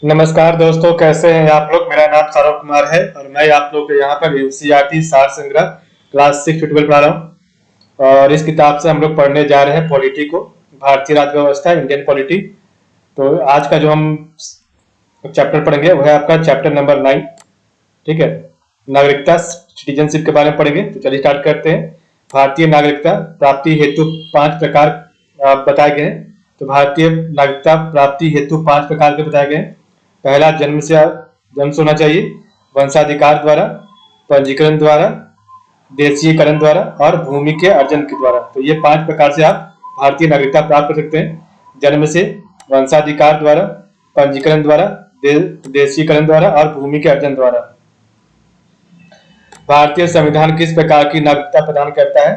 नमस्कार दोस्तों, कैसे हैं आप लोग। मेरा नाम सौरभ कुमार है और मैं आप लोग के यहाँ पर एनसीईआरटी सार संग्रह क्लास 6 टू 12 पढ़ा रहा हूँ। और इस किताब से हम लोग पढ़ने जा रहे हैं पॉलिटी को, भारतीय राज्य व्यवस्था, इंडियन पॉलिटी। तो आज का जो हम चैप्टर पढ़ेंगे वह है आपका चैप्टर नंबर 9। ठीक है, नागरिकता, सिटीजनशिप के बारे में पढ़ेंगे। तो चलिए स्टार्ट करते हैं। भारतीय नागरिकता प्राप्ति हेतु 5 प्रकार बताए गए हैं। तो भारतीय नागरिकता प्राप्ति हेतु 5 प्रकार के बताए गए हैं। पहला, जन्म से होना चाहिए, वंशाधिकार द्वारा, पंजीकरण द्वारा, देशीयकरण द्वारा और भूमि के अर्जन के द्वारा। तो ये 5 प्रकार से आप भारतीय नागरिकता प्राप्त कर सकते हैं। जन्म से, वंशाधिकार द्वारा, पंजीकरण द्वारा, देशीयकरण द्वारा और भूमि के अर्जन द्वारा। भारतीय संविधान किस प्रकार की नागरिकता प्रदान करता है?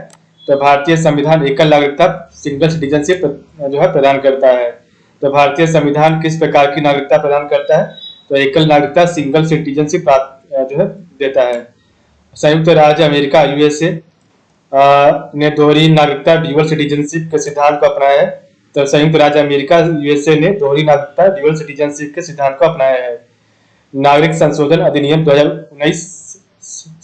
तो भारतीय संविधान एकल नागरिकता, सिंगल सिटीजनशिप जो है प्रदान करता है। तो भारतीय संविधान किस प्रकार की नागरिकता प्रदान करता है? तो एकल नागरिकता, सिंगल सिटीजनशिप जो है देता है। संयुक्त राज्य अमेरिका यूएसए ने दोहरी नागरिकता, ड्यूअल सिटीजनशिप के सिद्धांत को अपनाया है। तो संयुक्त राज्य अमेरिका यूएसए ने दोहरी नागरिकता, ड्यूअल सिटीजनशिप के सिद्धांत को अपनाया है। नागरिक संशोधन अधिनियम 2019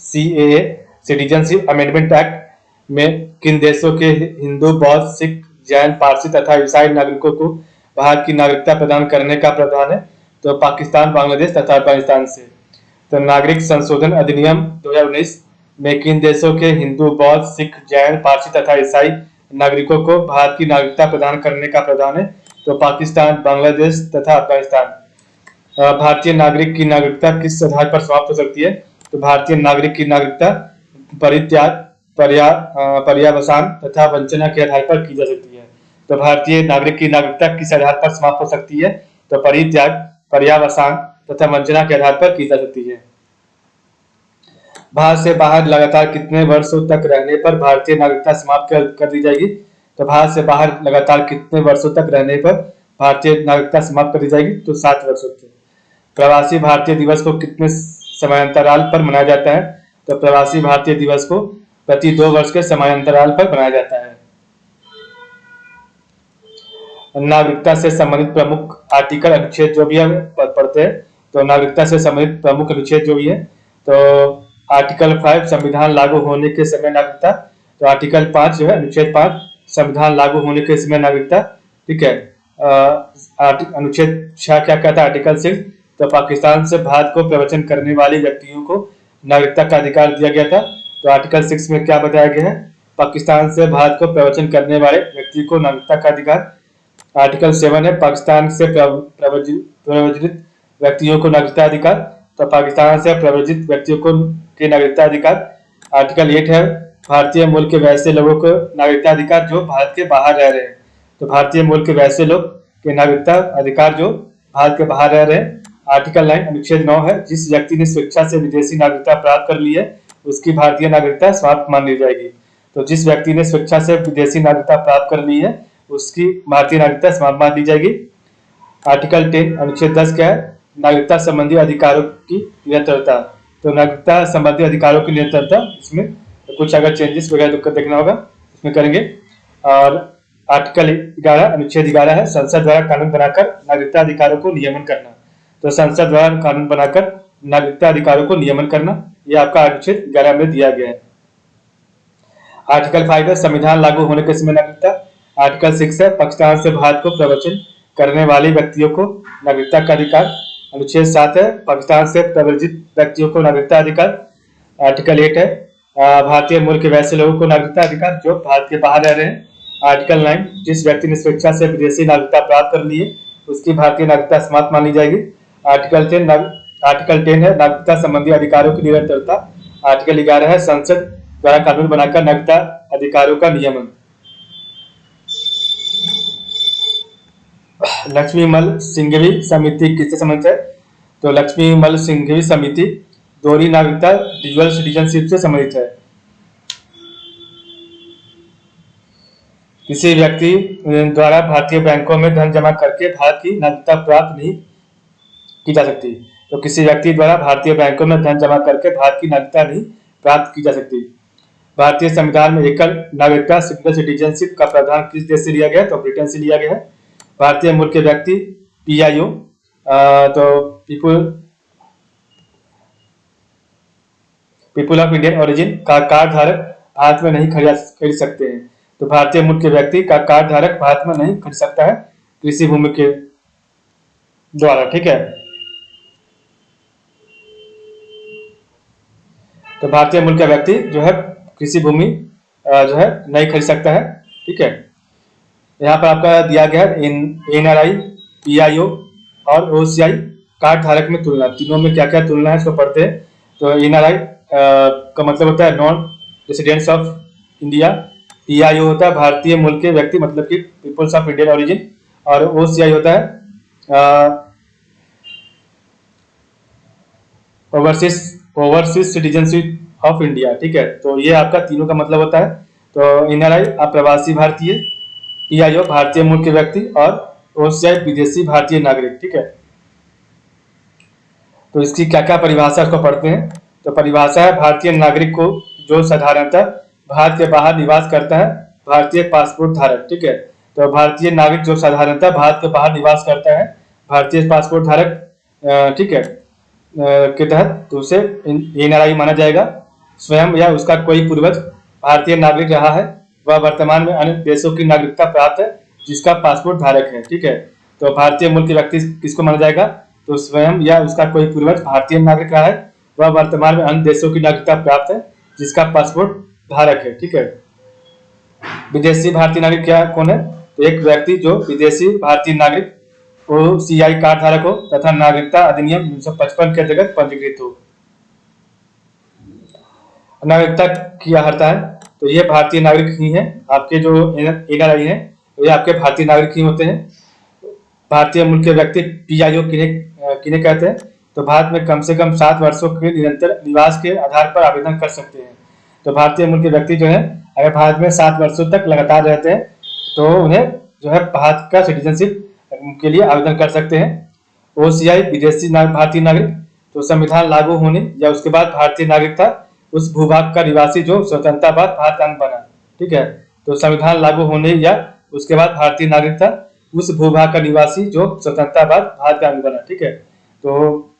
सीएए, सिटीजनशिप अमेंडमेंट एक्ट में किन देशों के हिंदू, बौद्ध, सिख, जैन, पारसी तथा ईसाई नागरिकों को भारत की नागरिकता प्रदान करने का प्रावधान है? तो पाकिस्तान, बांग्लादेश तथा अफगानिस्तान से। तो नागरिक संशोधन अधिनियम 2019 में किन देशों के हिंदू, बौद्ध, सिख, जैन, पारसी तथा ईसाई नागरिकों को भारत की नागरिकता प्रदान करने का प्रावधान है? तो पाकिस्तान, बांग्लादेश तथा अफगानिस्तान। भारतीय नागरिक की नागरिकता किस आधार पर समाप्त हो सकती है? तो भारतीय नागरिक की नागरिकता परित्याग, पर्यावसान तथा वंचना के आधार पर की जा सकती है। तो भारतीय नागरिक की नागरिकता किस आधार पर समाप्त हो सकती है? तो परित्याग, पर्यावसान तथा वंचना के आधार पर की जा सकती है। भारत से बाहर लगातार कितने वर्षों तक रहने पर भारतीय नागरिकता समाप्त कर दी जाएगी? तो भारत से बाहर लगातार कितने वर्षों तक रहने पर भारतीय नागरिकता समाप्त कर दी जाएगी? तो 7 वर्षों तक। प्रवासी भारतीय दिवस को कितने समयांतराल पर मनाया जाता है? तो प्रवासी भारतीय दिवस को प्रति 2 वर्ष के समयांतराल पर मनाया जाता है। नागरिकता से संबंधित प्रमुख आर्टिकल, अनुच्छेद जो भी हम पढ़ते हैं, तो नागरिकता से संबंधित प्रमुख अनुच्छेद जो भी है, तो आर्टिकल 5 संविधान लागू होने के समय नागरिकता। तो आर्टिकल 5 जो है, अनुच्छेद 5 संविधान लागू होने के समय नागरिकता। ठीक है। अनुच्छेद 6 क्या कहता है? आर्टिकल 6, तो पाकिस्तान से भारत को प्रवचन करने वाले व्यक्तियों को नागरिकता का अधिकार दिया गया था। तो आर्टिकल 6 में क्या बताया गया है? पाकिस्तान से भारत को प्रवचन करने वाले व्यक्ति को नागरिकता का अधिकार। आर्टिकल 7 है, पाकिस्तान से प्रव्रजित व्यक्तियों को नागरिकता अधिकार। तो पाकिस्तान से प्रव्रजित व्यक्तियों को के नागरिकता अधिकार। आर्टिकल 8 है, भारतीय मूल के वैसे लोगों को नागरिकता अधिकार जो भारत के बाहर रह रहे हैं। तो भारतीय मूल के वैसे लोग के नागरिकता अधिकार जो भारत के बाहर रह रहे हैं। आर्टिकल 9 अनुच्छेद 9 है, जिस व्यक्ति ने स्वेच्छा से विदेशी नागरिकता प्राप्त कर ली है उसकी भारतीय नागरिकता समाप्त मान ली जाएगी। तो जिस व्यक्ति ने स्वेच्छा से विदेशी नागरिकता प्राप्त कर ली है उसकी भारतीय नागरिकता समाप्त मान ली जाएगी। आर्टिकल 10 अनुच्छेद 10 क्या है? नागरिकता संबंधी अधिकारों की निरंतरता। तो नागरिकता संबंधी अधिकारों की निरंतरता, इसमें कुछ अगर चेंजेस वगैरह तो देखना होगा इसमें करेंगे। और आर्टिकल 11 अनुच्छेद 11 है, संसद द्वारा कानून बनाकर नागरिकता अधिकारों को नियमन करना। तो संसद द्वारा कानून बनाकर नागरिकता अधिकारों को नियमन करना, यह आपका अनुच्छेद 11 में दिया गया है। आर्टिकल 5 है, संविधान लागू होने के समय नागरिकता। आर्टिकल 6 है, पाकिस्तान से भारत को प्रवचन करने वाले व्यक्तियों को नागरिकता का अधिकार। अनुच्छेद 7 है, पाकिस्तान से प्रव्रजित व्यक्तियों को नागरिकता अधिकार। आर्टिकल 8 है, भारतीय मूल के वैसे लोगों को नागरिकता अधिकार जो भारत के बाहर रह रहे हैं। आर्टिकल 9, जिस व्यक्ति ने स्वेच्छा से विदेशी नागरिकता प्राप्त कर ली है उसकी भारतीय नागरिकता समाप्त मान ली जाएगी। आर्टिकल 10 है, नागरिकता संबंधी अधिकारों की निरंतरता। आर्टिकल 11 है, संसद द्वारा कानून बनाकर नागरिकता अधिकारों का नियमन। लक्ष्मीमल सिंघवी समिति किससे संबंधित है? तो लक्ष्मीमल सिंघवी समिति दोहरी नागरिकता, ड्यूअल सिटीजनशिप से संबंधित है। किसी व्यक्ति द्वारा भारतीय बैंकों में धन जमा करके भारत की नागरिकता प्राप्त नहीं की जा सकती। तो किसी व्यक्ति द्वारा भारतीय बैंकों में धन जमा करके भारत की नागरिकता नहीं प्राप्त की जा सकती। भारतीय संविधान में एकल नागरिकता, सिंगल सिटीजनशिप का प्रावधान किस देश से लिया गया? तो ब्रिटेन से लिया गया है। भारतीय मूल के व्यक्ति पीआईओ तो पीपुल ऑफ इंडियन ओरिजिन का कार्ड धारक भारत में नहीं खरीद सकते हैं। तो भारतीय मूल के व्यक्ति का कार्ड धारक भारत में नहीं खरीद सकता है कृषि भूमि के द्वारा। ठीक है, तो भारतीय मूल का व्यक्ति जो है कृषि भूमि जो है नहीं खरीद सकता है। ठीक है, यहाँ पर आपका दिया गया है NRI, PIO और OCI कार्ड धारक में तुलना, तीनों में क्या क्या तुलना है इसको पढ़ते हैं। तो NRI का मतलब होता है non residents of India, PIO होता है भारतीय मूल के व्यक्ति मतलब कि पीपल्स ऑफ इंडियन ओरिजिन, और OCI होता है ओवरसीज सिटीजनशिप ऑफ इंडिया। ठीक है, तो ये आपका तीनों का मतलब होता है। तो NRI अप्रवासी भारतीय, PIO भारतीय मूल के व्यक्ति और OCI विदेशी भारतीय नागरिक। ठीक है, तो इसकी क्या क्या परिभाषा उसको पढ़ते हैं। तो परिभाषा है भारतीय नागरिक को जो साधारणतः भारत के बाहर निवास करता है, भारतीय पासपोर्ट धारक। ठीक है, तो भारतीय नागरिक जो साधारणतः भारत के बाहर निवास करता है, भारतीय पासपोर्ट धारक ठीक है के तहत तो उसे NRI माना जाएगा। स्वयं या उसका कोई पूर्वज भारतीय नागरिक रहा है, वह वर्तमान में अन्य देशों की नागरिकता प्राप्त है जिसका पासपोर्ट धारक है। ठीक है, तो भारतीय मूल के व्यक्ति किसको माना जाएगा, तो स्वयं या उसका कोई पूर्वज भारतीय नागरिक रहा है, वह वर्तमान में अन्य देशों की नागरिकता प्राप्त है जिसका पासपोर्ट धारक है। ठीक है, विदेशी भारतीय नागरिक क्या कौन है, तो एक व्यक्ति जो विदेशी भारतीय नागरिक OCI कार्ड धारक हो तथा नागरिकता अधिनियम 1955 के अंतर्गत पंजीकृत हो। नागरिकता की अर्हता है, तो ये भारतीय नागरिक ही हैं। आपके जो NRI हैं ये आपके भारतीय नागरिक ही होते हैं। भारतीय मूल के व्यक्ति PIO किन्हें कहते हैं, तो भारत में कम से कम 7 वर्षों के निरंतर निवास के आधार पर आवेदन कर सकते हैं। तो भारतीय मूल के व्यक्ति जो है अगर भारत में 7 वर्षों तक लगातार रहते हैं तो उन्हें जो है भारत का सिटीजनशिप के लिए आवेदन कर सकते हैं। OCI विदेशी भारतीय नागरिक, तो संविधान लागू होने या उसके बाद भारतीय नागरिकता उस भूभाग का निवासी जो स्वतंत्रता बाद भारत का अंग बना। ठीक है, तो संविधान लागू होने या उसके बाद भारतीय नागरिकता उस भूभाग का निवासी जो स्वतंत्रता बाद भारत का अंग बना। ठीक है, तो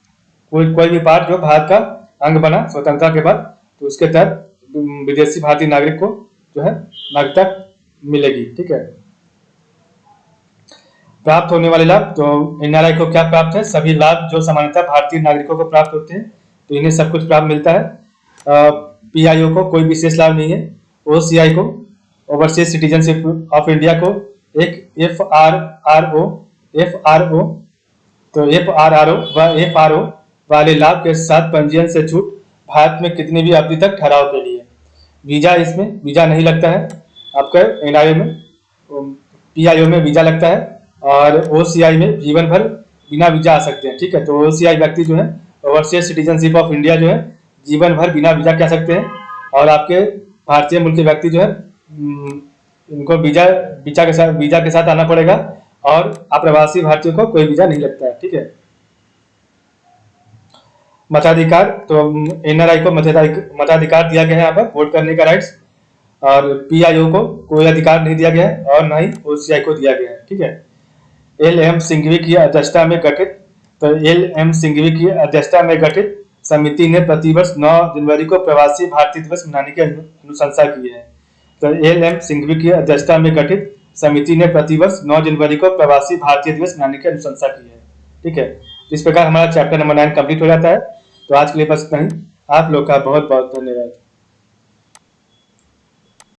कोई भी पार्ट जो भारत का अंग बना स्वतंत्रता के बाद, तो उसके तहत विदेशी भारतीय नागरिक को जो है नागरिकता मिलेगी। ठीक है, प्राप्त होने वाले लाभ, तो NRI को क्या प्राप्त है, सभी लाभ जो सामान्यतः भारतीय नागरिकों को प्राप्त होते हैं, तो इन्हें सब कुछ प्राप्त मिलता है। PIO को कोई विशेष लाभ नहीं है। OCI को ओवरसीज सिटीजनशिप ऑफ इंडिया को एक FRRO तो FRRO वाले लाभ के साथ पंजीयन से छूट भारत में कितनी भी अवधि तक ठहराव के लिए। वीजा, इसमें वीजा नहीं लगता है आपका NRI में, PIO में वीजा लगता है और OCI में जीवन भर बिना वीजा आ सकते हैं। ठीक है, तो OCI व्यक्ति जो है ओवरसीज सिटीजनशिप ऑफ इंडिया जो है जीवन भर बिना वीजा कह सकते हैं, और आपके भारतीय मूल के व्यक्ति जो है इनको वीजा के साथ आना पड़ेगा, और अप्रवासी भारतीयों को कोई वीजा नहीं लगता है। ठीक है, मताधिकार, तो NRI को मताधिकार दिया गया है यहाँ पर वोट करने का राइट्स, और PIO को कोई अधिकार नहीं दिया गया है और ना ही OCI को दिया गया है। ठीक है, LM सिंघवी की अध्यक्षता में गठित, तो LM सिंघवी की अध्यक्षता में गठित समिति ने प्रतिवर्ष 9 जनवरी को प्रवासी भारतीय दिवस मनाने की अनुशंसा की है। तो LM सिंघवी की अध्यक्षता में गठित समिति ने प्रतिवर्ष 9 जनवरी को प्रवासी भारतीय दिवस मनाने की अनुशंसा की है। ठीक है, इस प्रकार हमारा चैप्टर नंबर 9 कंप्लीट हो जाता है। तो आज के लिए बस इतना ही। आप लोग का बहुत बहुत धन्यवाद।